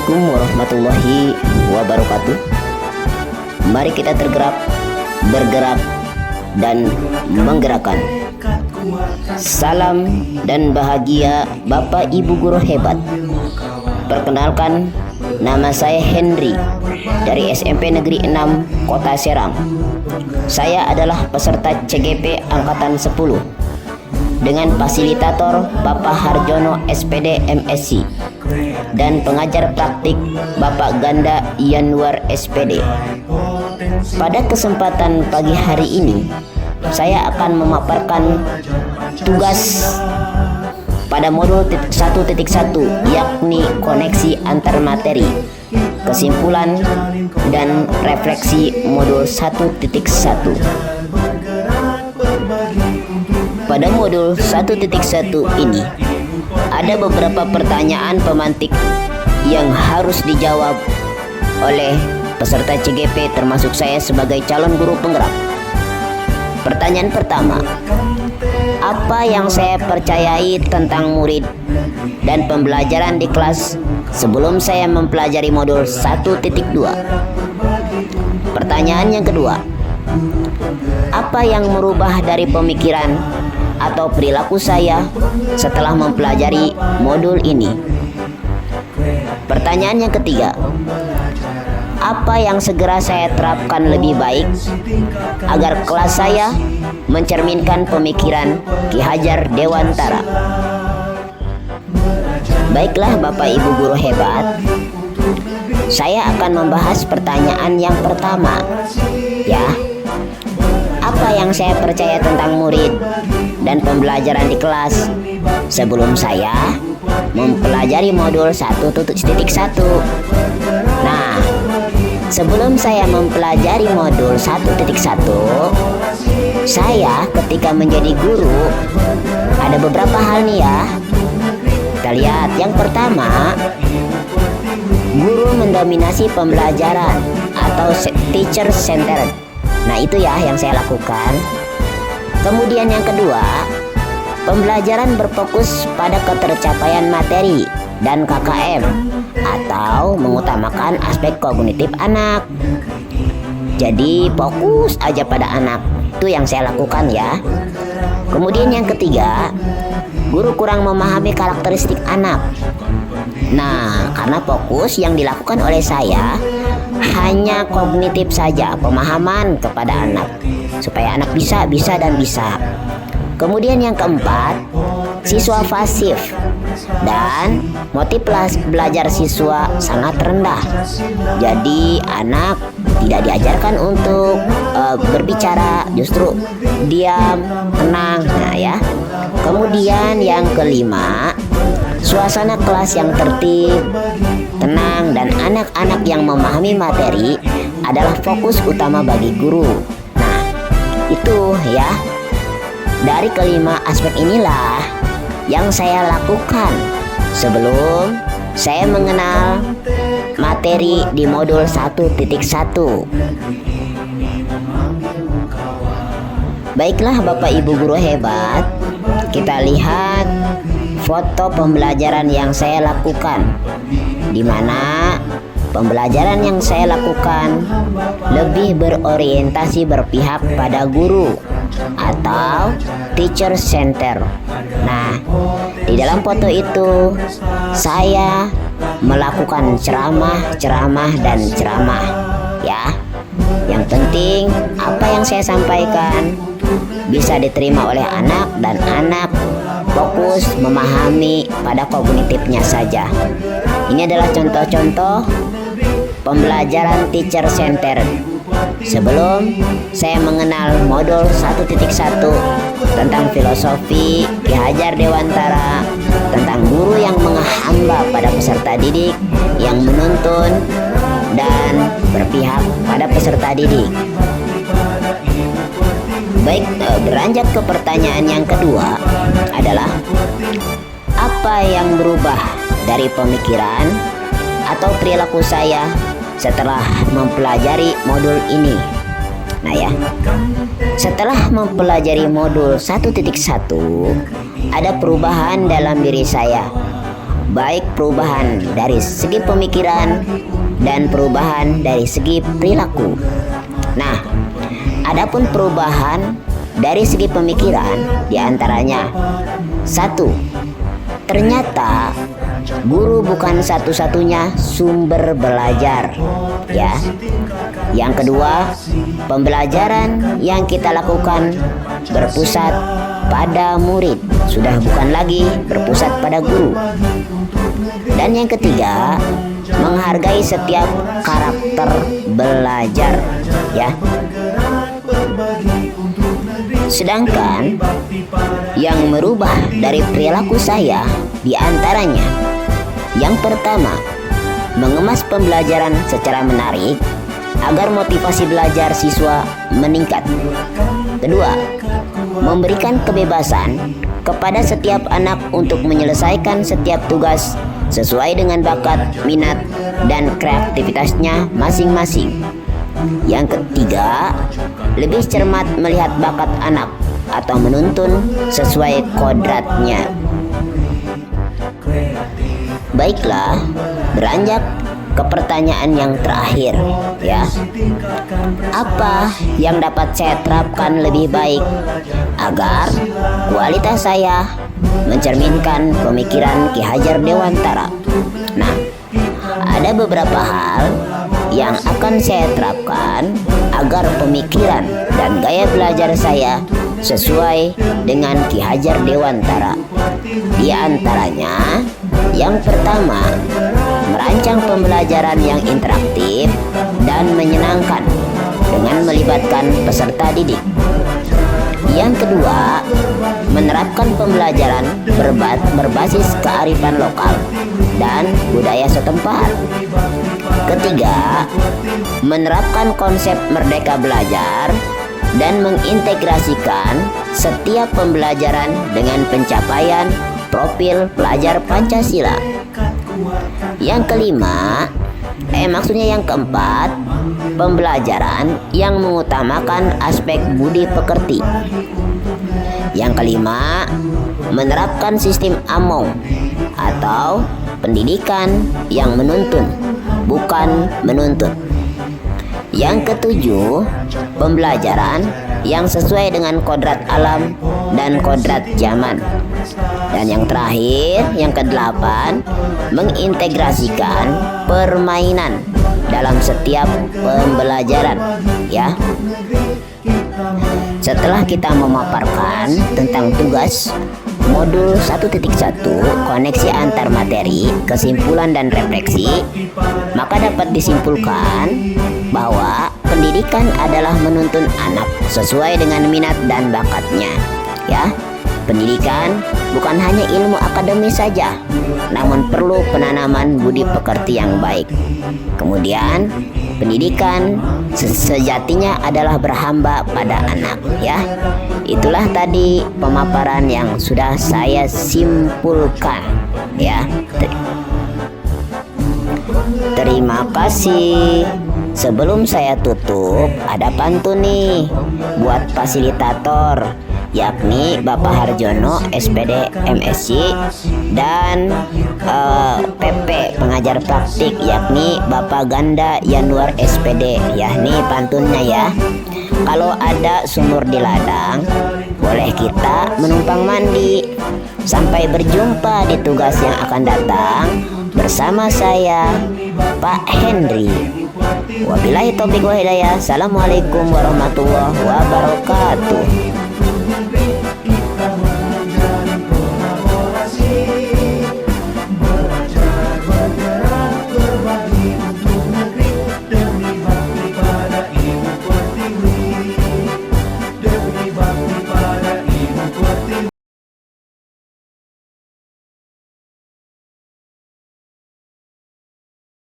Assalamualaikum warahmatullahi wabarakatuh. Mari kita bergerak, dan menggerakkan. Salam dan bahagia Bapak Ibu guru hebat. Perkenalkan, nama saya Henry dari SMP Negeri 6 Kota Serang. Saya adalah peserta CGP Angkatan 10 dengan fasilitator Bapak Harjono SPD MSc dan pengajar praktik Bapak Ganda Yanwar SPD. Pada kesempatan pagi hari ini, saya akan memaparkan tugas pada modul 1.1, yakni koneksi antar materi, kesimpulan dan refleksi modul 1.1. Pada modul 1.1 ini, ada beberapa pertanyaan pemantik yang harus dijawab oleh peserta CGP termasuk saya sebagai calon guru penggerak. Pertanyaan pertama, apa yang saya percayai tentang murid dan pembelajaran di kelas sebelum saya mempelajari modul 1.2? Pertanyaan yang kedua, apa yang merubah dari pemikiran atau perilaku saya setelah mempelajari modul ini? Pertanyaan yang ketiga, apa yang segera saya terapkan lebih baik agar kelas saya mencerminkan pemikiran Ki Hajar Dewantara? Baiklah Bapak Ibu guru hebat, saya akan membahas pertanyaan yang pertama, ya. Apa yang saya percaya tentang murid dan pembelajaran di kelas sebelum saya mempelajari modul 1.1? Nah, sebelum saya mempelajari modul 1.1, saya ketika menjadi guru ada beberapa hal nih ya. Kita lihat, yang pertama, guru mendominasi pembelajaran atau teacher centered. Nah, itu ya yang saya lakukan. Kemudian yang kedua, pembelajaran berfokus pada ketercapaian materi dan KKM atau mengutamakan aspek kognitif anak. Jadi fokus aja pada anak. Itu yang saya lakukan ya. Kemudian yang ketiga, guru kurang memahami karakteristik anak. Nah, karena fokus yang dilakukan oleh saya hanya kognitif saja, pemahaman kepada anak, supaya anak bisa. Kemudian yang keempat, siswa pasif dan motivasi belajar siswa sangat rendah. Jadi anak tidak diajarkan untuk berbicara, justru diam, tenang. Nah ya. Kemudian yang kelima, suasana kelas yang tertib, tenang, dan anak-anak yang memahami materi adalah fokus utama bagi guru. Nah, itu ya. Dari kelima aspek inilah yang saya lakukan sebelum saya mengenal materi di modul 1.1. Baiklah Bapak Ibu guru hebat, kita lihat foto pembelajaran yang saya lakukan, di mana pembelajaran yang saya lakukan lebih berorientasi berpihak pada guru atau teacher center. Nah, di dalam foto itu saya melakukan ceramah ya. Yang penting apa yang saya sampaikan bisa diterima oleh anak dan anak fokus memahami pada kognitifnya saja. Ini adalah contoh-contoh pembelajaran teacher center sebelum saya mengenal modul 1.1 tentang filosofi Ki Hajar Dewantara, tentang guru yang menghamba pada peserta didik, yang menuntun dan berpihak pada peserta didik. Baik, beranjak ke pertanyaan yang kedua adalah apa yang berubah dari pemikiran atau perilaku saya setelah mempelajari modul ini. Nah ya, setelah mempelajari modul 1.1, ada perubahan dalam diri saya. baik perubahan dari segi pemikiran dan perubahan dari segi perilaku. Nah, adapun perubahan dari segi pemikiran diantaranya: 1. Ternyata guru bukan satu-satunya sumber belajar, ya. Yang kedua, pembelajaran yang kita lakukan berpusat pada murid, sudah bukan lagi berpusat pada guru. Dan yang ketiga, menghargai setiap karakter belajar, ya. Sedangkan yang merubah dari perilaku saya diantaranya: yang pertama, mengemas pembelajaran secara menarik agar motivasi belajar siswa meningkat. Kedua, memberikan kebebasan kepada setiap anak untuk menyelesaikan setiap tugas sesuai dengan bakat, minat, dan kreativitasnya masing-masing. Yang ketiga, lebih cermat melihat bakat anak atau menuntun sesuai kodratnya. Baiklah, beranjak ke pertanyaan yang terakhir, ya. Apa yang dapat saya terapkan lebih baik agar kualitas saya mencerminkan pemikiran Ki Hajar Dewantara? Nah, ada beberapa hal yang akan saya terapkan agar pemikiran dan gaya belajar saya sesuai dengan Ki Hajar Dewantara. Di antaranya, yang pertama, merancang pembelajaran yang interaktif dan menyenangkan dengan melibatkan peserta didik. Yang kedua, menerapkan pembelajaran berbasis kearifan lokal dan budaya setempat. Ketiga, menerapkan konsep merdeka belajar dan mengintegrasikan setiap pembelajaran dengan pencapaian profil pelajar Pancasila. Yang kelima, yang keempat, pembelajaran yang mengutamakan aspek budi pekerti. Yang kelima, menerapkan sistem AMONG atau pendidikan yang menuntun, bukan menuntut. Yang ketujuh, pembelajaran yang sesuai dengan kodrat alam dan kodrat zaman. Dan yang terakhir, yang kedelapan, mengintegrasikan permainan dalam setiap pembelajaran, ya. Setelah kita memaparkan tentang tugas modul 1.1 koneksi antar materi, kesimpulan dan refleksi, maka dapat disimpulkan bahwa pendidikan adalah menuntun anak sesuai dengan minat dan bakatnya, ya. Pendidikan bukan hanya ilmu akademis saja, namun perlu penanaman budi pekerti yang baik. Kemudian, pendidikan sejatinya adalah berhamba pada anak, ya. Itulah tadi pemaparan yang sudah saya simpulkan, ya. Terima kasih. Sebelum saya tutup, ada pantun nih buat fasilitator, yakni Bapak Harjono SPD MSc dan PP pengajar praktik, yakni Bapak Ganda Yanuar SPD. Ya, nih pantunnya ya. Kalau ada sumur di ladang, boleh kita menumpang mandi. Sampai berjumpa di tugas yang akan datang bersama saya, Pak Henry. Wabillahi taufiq wa hidayah. Assalamualaikum warahmatullahi wabarakatuh.